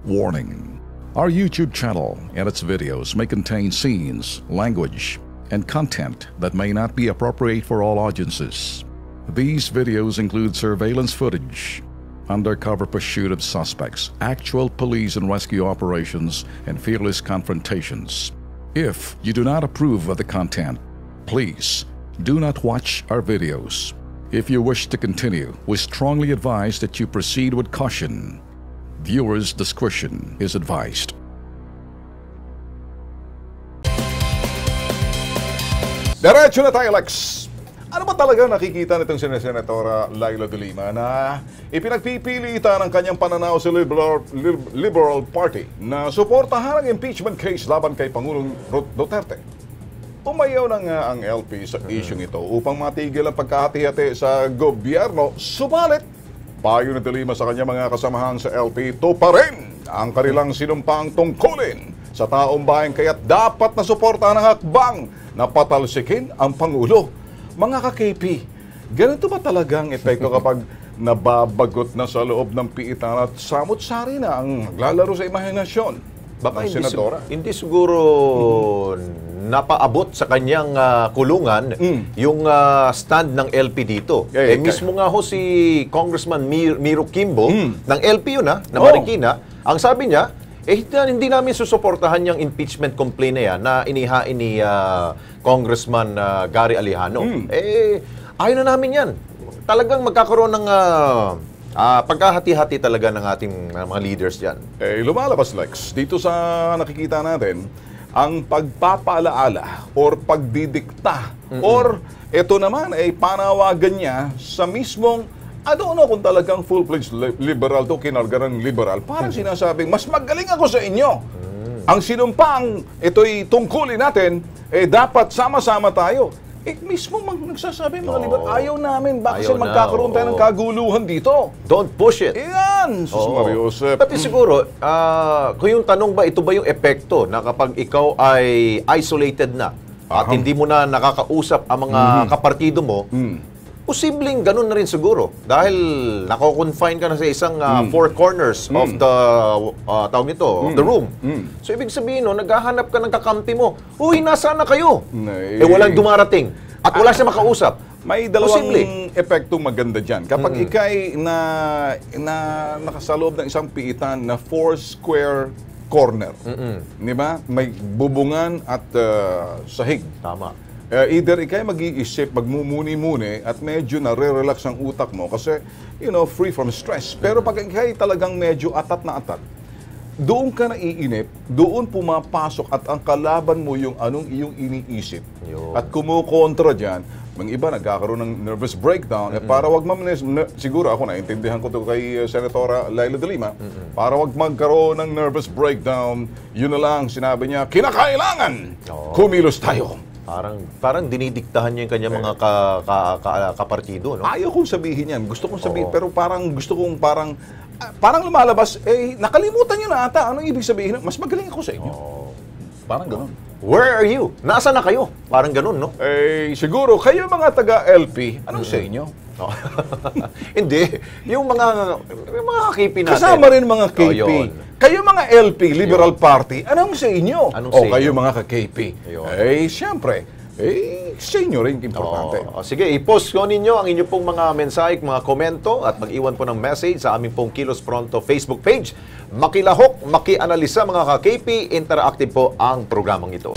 Warning: our YouTube channel and its videos may contain scenes, language, and content that may not be appropriate for all audiences. These videos include surveillance footage, undercover pursuit of suspects, actual police and rescue operations, and fearless confrontations. If you do not approve of the content, please do not watch our videos. If you wish to continue, we strongly advise that you proceed with caution. Viewers' discretion is advised. Diretso na tayo, Lex. Ano ba talaga nakikita nitong Senatora Laila de Lima na ipinagpipilitan ng kanyang pananaw sa Liberal Party na suportahan ang impeachment case laban kay Pangulong Duterte? Umayaw na nga ang LP sa isyong ito upang matigil ang pagkahati-hati sa gobyerno. Subalit, payo ni de Lima sa kanyang mga kasamahan sa LP, ito pa rin ang kanilang sinumpang tungkulin sa taong bayan, kaya't dapat na suportahan ng hakbang na patalsikin ang Pangulo. Mga ka-KP, ganito ba talagang epekto kapag nababagot na sa loob ng piitan at samot-sari na ang naglalaro sa imahinasyon? Baka Senadora? hindi siguro napaabot sa kanyang kulungan yung stand ng LP dito. Mismo nga ho si Congressman Miro Kimbo ng LP yun na Marikina, ang sabi niya, hindi namin susuportahan yung impeachment complaint na yan na inihain ni Congressman Gary Alejano. Ayaw na namin yan. Talagang magkakaroon ng pagkahati-hati talaga ng ating mga leaders dyan. Lumalabas, Lex, dito sa nakikita natin, ang pagpapaalaala or pagdidikta or ito naman ay panawagan niya sa mismong I don't know kung talagang full-fledged liberal to, kinarga ng liberal. Parang sinasabing, mas magaling ako sa inyo. Ang sinumpang ito'y tungkulin natin, dapat sama-sama tayo. Mismo nagsasabi mga liberal, ayaw namin, baka kasi magkakaroon tayo ng kaguluhan dito. Don't push it. Iyan! Mariusep. Pati siguro, kung yung tanong ba, ito ba yung epekto na kapag ikaw ay isolated na at hindi mo na nakakausap ang mga kapartido mo, posibleng ganun na rin siguro. Dahil nako-confine ka na sa isang four corners of the tawag nito, of the room. So ibig sabihin, naghahanap ka ng kakampi mo. Uy, nasaan na kayo? Walang dumarating. At wala siya makausap. May dalawang epektong maganda dyan. Kapag ikay nakasaloob ng isang piitan na four square corner, di ba? May bubungan at sahig. Tama. Either ikay mag-iisip, magmumuni-muni at medyo nare-relax ang utak mo kasi, free from stress. Pero pag ikay talagang medyo atat na atat, doon ka naiinip, doon pumapasok at ang kalaban mo yung anong iyong iniisip. At kumukontra dyan, mga iba nagkakaroon ng nervous breakdown. Para wag siguro ako naintindihan ko to kay Senatora Laila de Lima, para wag magkaroon ng nervous breakdown, yun na lang sinabi niya, kinakailangan kumilos tayo. Parang dinidiktahan niya yung kanyang mga kapartido, no? Ayaw kong sabihin yan. Gusto kong sabihin, pero parang lumalabas, nakalimutan niyo na ata. Anong ibig sabihin? Mas magaling ako sa inyo. Parang gano'n. Where are you? Nasaan na kayo? Parang gano'n, no? Siguro, kayo mga taga-LP, anong sa inyo? Hindi. Yung mga KP natin. Kasama rin mga KP. Kayo mga LP, Liberal Party, anong sa inyo? Kayo mga ka-KP. Siyempre, sa inyo rin importante. Sige, i-post ko ninyo ang inyo pong mga mensahe, mga komento at mag-iwan po ng message sa aming pong Kilos Pronto Facebook page. Makilahok, makianalisa mga ka-KP, interactive po ang programang ito.